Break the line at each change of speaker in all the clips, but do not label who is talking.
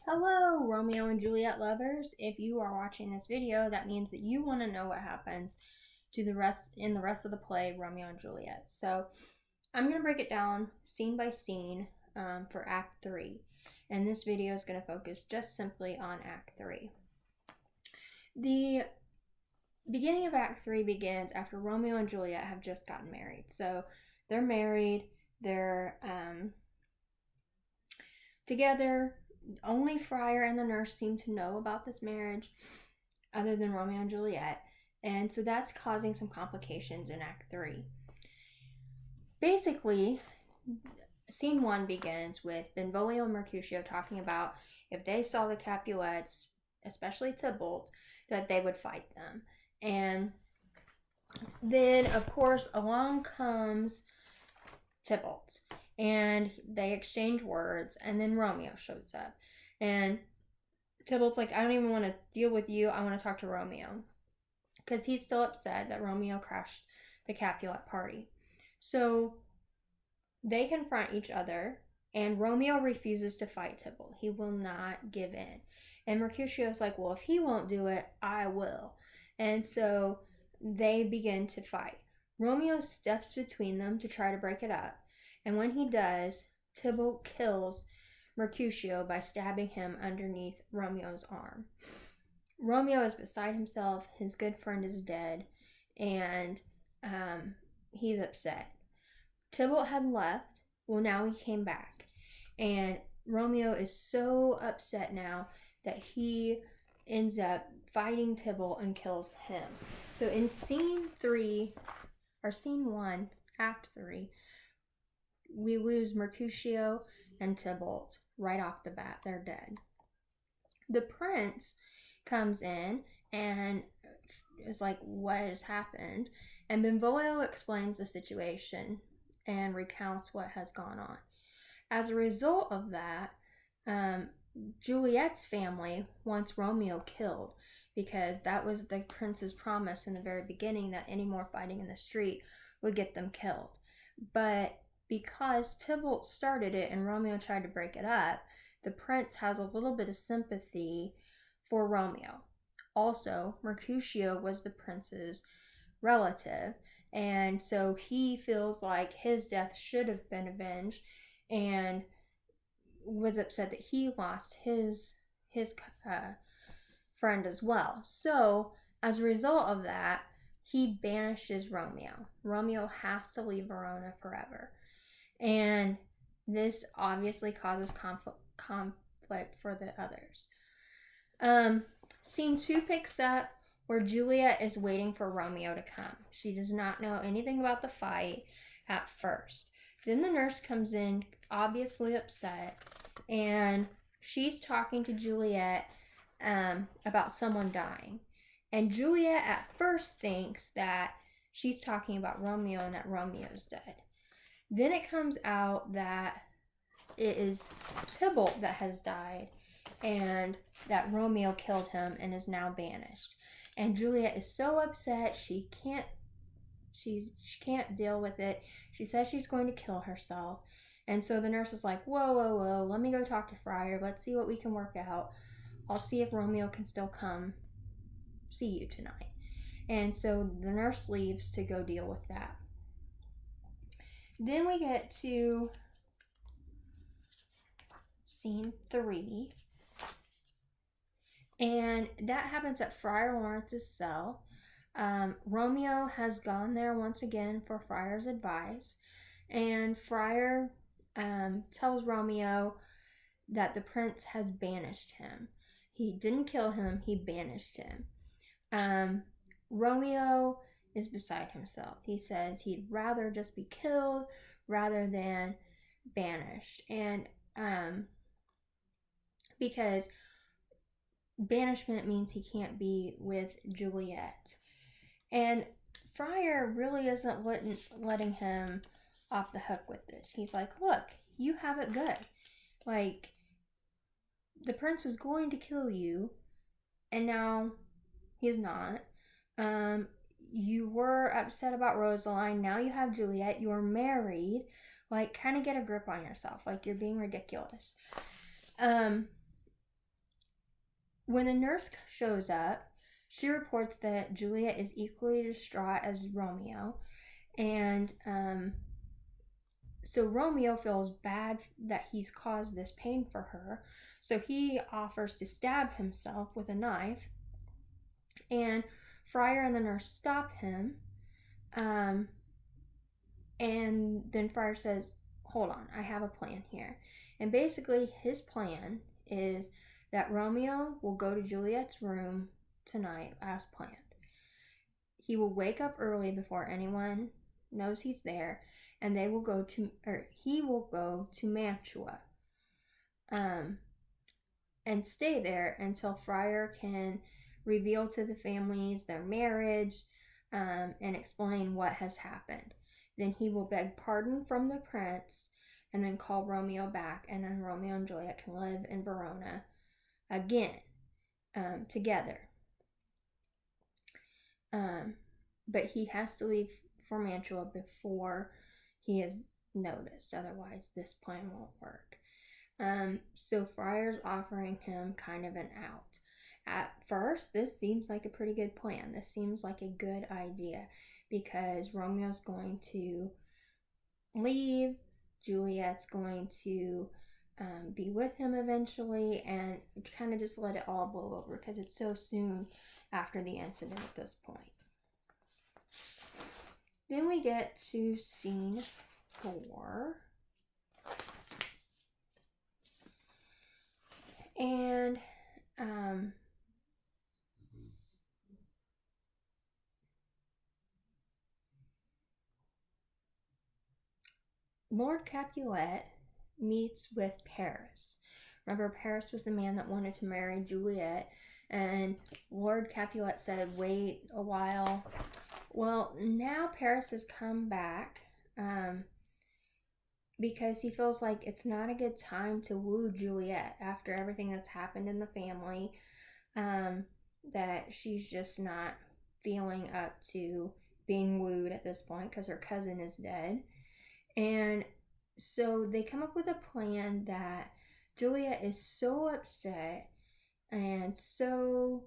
Hello, Romeo and Juliet lovers. If you are watching this video, that means that you want to know what happens to the rest of the play, Romeo and Juliet. So I'm going to break it down scene by scene for Act 3. And this video is going to focus just simply on Act 3. The beginning of Act 3 begins after Romeo and Juliet have just gotten married. So they're married, they're together. Only Friar and the nurse seem to know about this marriage, other than Romeo and Juliet, and so that's causing some complications in Act 3. Basically, scene 1 begins with Benvolio and Mercutio talking about if they saw the Capulets, especially Tybalt, that they would fight them. And then, of course, along comes Tybalt. And they exchange words, and then Romeo shows up. And Tybalt's like, I don't even want to deal with you. I want to talk to Romeo. Because he's still upset that Romeo crashed the Capulet party. So they confront each other, and Romeo refuses to fight Tybalt. He will not give in. And Mercutio's like, well, if he won't do it, I will. And so they begin to fight. Romeo steps between them to try to break it up. And when he does, Tybalt kills Mercutio by stabbing him underneath Romeo's arm. Romeo is beside himself. His good friend is dead, and he's upset. Tybalt had left. Well, now he came back. And Romeo is so upset now that he ends up fighting Tybalt and kills him. So in scene 1, Act 3, we lose Mercutio and Tybalt right off the bat. They're dead. The prince comes in and is like, what has happened? And Benvolio explains the situation and recounts what has gone on. As a result of that, Juliet's family wants Romeo killed because that was the prince's promise in the very beginning, that any more fighting in the street would get them killed. But because Tybalt started it and Romeo tried to break it up, the prince has a little bit of sympathy for Romeo. Also, Mercutio was the prince's relative, and so he feels like his death should have been avenged and was upset that he lost his friend as well. So, as a result of that, he banishes Romeo. Romeo has to leave Verona forever. And this obviously causes conflict for the others. Scene 2 picks up where Juliet is waiting for Romeo to come. She does not know anything about the fight at first. Then the nurse comes in, obviously upset, and she's talking to Juliet about someone dying. And Juliet at first thinks that she's talking about Romeo and that Romeo's dead. Then it comes out that it is Tybalt that has died and that Romeo killed him and is now banished. And Juliet is so upset she can't deal with it. She says she's going to kill herself. And so the nurse is like, whoa, let me go talk to Friar. Let's see what we can work out. I'll see if Romeo can still come see you tonight. And so the nurse leaves to go deal with that. Then we get to scene 3, and that happens at Friar Lawrence's cell. Romeo has gone there once again for Friar's advice, and Friar tells Romeo that the prince has banished him. He didn't kill him, he banished him. Romeo is beside himself. He says he'd rather just be killed rather than banished. And because banishment means he can't be with Juliet. And Friar really isn't letting him off the hook with this. He's like, look, you have it good. Like, the prince was going to kill you, and now he's not. You were upset about Rosaline. Now you have Juliet. You're married. Like, kind of get a grip on yourself. Like, you're being ridiculous. When the nurse shows up, she reports that Juliet is equally distraught as Romeo, and so Romeo feels bad that he's caused this pain for her, so he offers to stab himself with a knife, and Friar and the nurse stop him, um, and then Friar says, hold on, I have a plan here. And basically, his plan is that Romeo will go to Juliet's room tonight as planned. He will wake up early before anyone knows he's there, and he will go to Mantua, um, and stay there until Friar can reveal to the families their marriage, and explain what has happened. Then he will beg pardon from the prince and then call Romeo back, and then Romeo and Juliet can live in Verona again, together. But he has to leave for Mantua before he is noticed, otherwise this plan won't work. So Friar's offering him kind of an out. At first, this seems like a pretty good plan. This seems like a good idea because Romeo's going to leave, Juliet's going to be with him eventually, and kind of just let it all blow over because it's so soon after the incident at this point. Then we get to scene 4. And Lord Capulet meets with Paris. Remember, Paris was the man that wanted to marry Juliet, and Lord Capulet said, wait a while. Well, now Paris has come back because he feels like it's not a good time to woo Juliet after everything that's happened in the family, that she's just not feeling up to being wooed at this point because her cousin is dead. And so they come up with a plan that Juliet is so upset and so,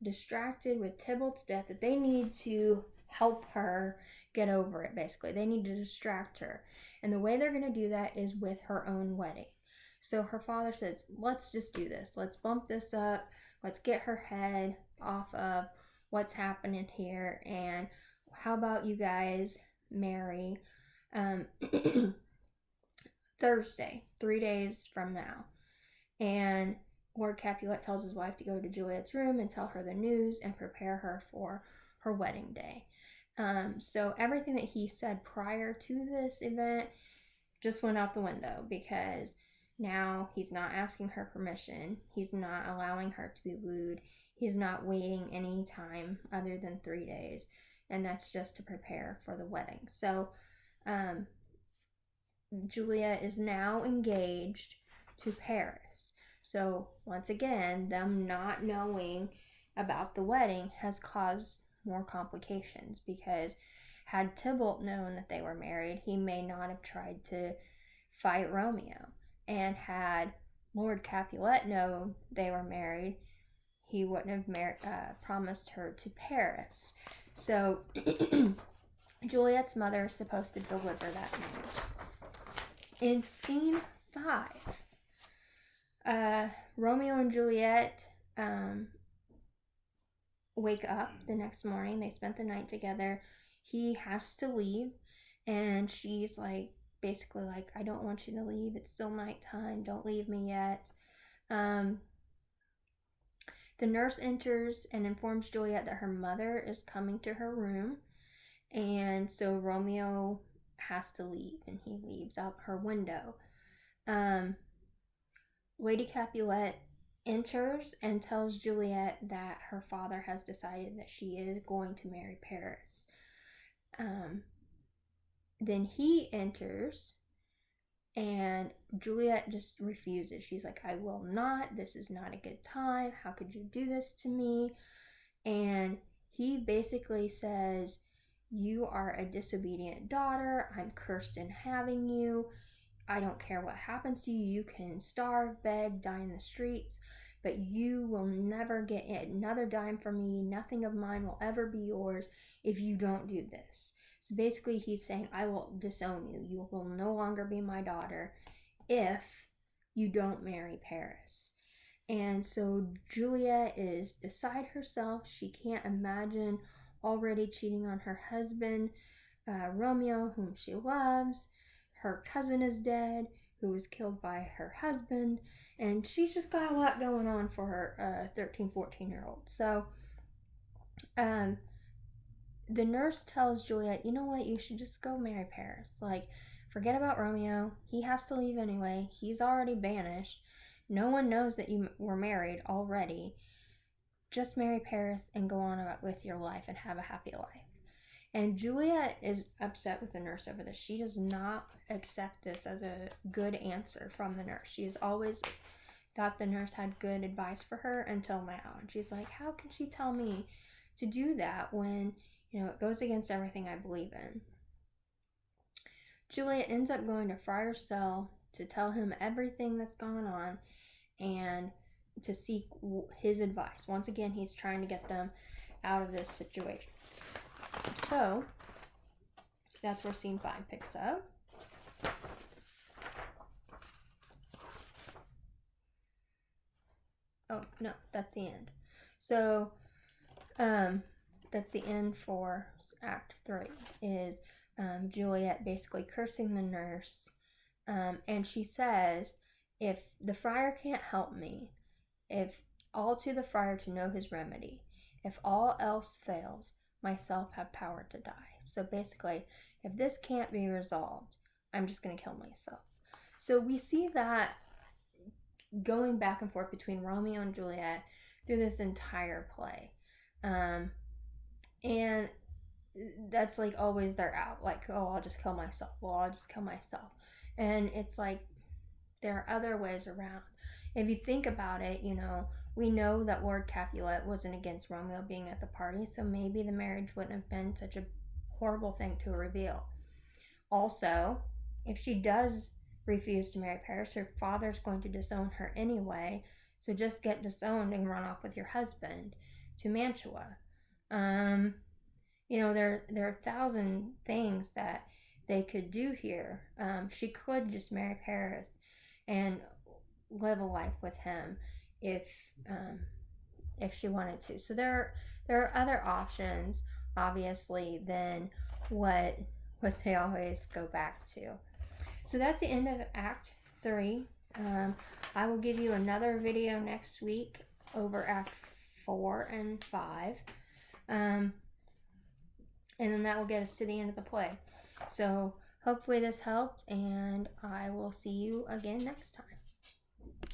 distracted with Tybalt's death that they need to help her get over it, basically. They need to distract her. And the way they're going to do that is with her own wedding. So her father says, let's just do this. Let's bump this up. Let's get her head off of what's happening here. And how about you guys marry Thursday, 3 days from now? And Lord Capulet tells his wife to go to Juliet's room and tell her the news and prepare her for her wedding day. So everything that he said prior to this event just went out the window because now he's not asking her permission. He's not allowing her to be wooed. He's not waiting any time other than 3 days. And that's just to prepare for the wedding. So Juliet is now engaged to Paris. So once again, them not knowing about the wedding has caused more complications because had Tybalt known that they were married, he may not have tried to fight Romeo. And had Lord Capulet known they were married, he wouldn't have promised her to Paris. So Juliet's mother is supposed to deliver that news. In scene 5, Romeo and Juliet wake up the next morning. They spent the night together. He has to leave, and she's basically like, I don't want you to leave. It's still nighttime. Don't leave me yet. The nurse enters and informs Juliet that her mother is coming to her room, and so Romeo has to leave, and he leaves out her window. Lady Capulet enters and tells Juliet that her father has decided that she is going to marry Paris. Then he enters, and Juliet just refuses. She's like, I will not. This is not a good time. How could you do this to me? And he basically says, you are a disobedient daughter. I'm cursed in having you. I don't care what happens to you. You can starve, beg, die in the streets. but you will never get another dime from me. Nothing of mine will ever be yours if you don't do this. So basically he's saying, I will disown you. You will no longer be my daughter if you don't marry Paris. And so Juliet is beside herself. She can't imagine already cheating on her husband, Romeo, whom she loves. Her cousin is dead, who was killed by her husband. And she's just got a lot going on for her 13, 14-year-old. So the nurse tells Juliet, you know what, you should just go marry Paris. Like, forget about Romeo. He has to leave anyway. He's already banished. No one knows that you were married already. Just marry Paris and go on about with your life and have a happy life. And Juliet is upset with the nurse over this. She does not accept this as a good answer from the nurse. She has always thought the nurse had good advice for her until now. And she's like, how can she tell me to do that when, it goes against everything I believe in? Juliet ends up going to Friar's cell to tell him everything that's gone on and to seek his advice. Once again, he's trying to get them out of this situation. So, that's where scene 5 picks up. Oh, no, that's the end. So, that's the end for Act 3, is Juliet basically cursing the nurse. And she says, if the friar can't help me, if all to the friar to know his remedy, if all else fails, myself have power to die. So basically, if this can't be resolved, I'm just going to kill myself. So we see that going back and forth between Romeo and Juliet through this entire play. And that's like always they're out. Like, oh, I'll just kill myself. Well, I'll just kill myself. And it's like there are other ways around. If you think about it, we know that Lord Capulet wasn't against Romeo being at the party, so maybe the marriage wouldn't have been such a horrible thing to reveal. Also, if she does refuse to marry Paris, her father's going to disown her anyway, so just get disowned and run off with your husband to Mantua. There are 1,000 things that they could do here. She could just marry Paris and live a life with him if she wanted to. So there are other options, obviously, than what they always go back to. So that's the end of Act 3. I will give you another video next week over Act 4 and 5. And then that will get us to the end of the play. So hopefully this helped, and I will see you again next time.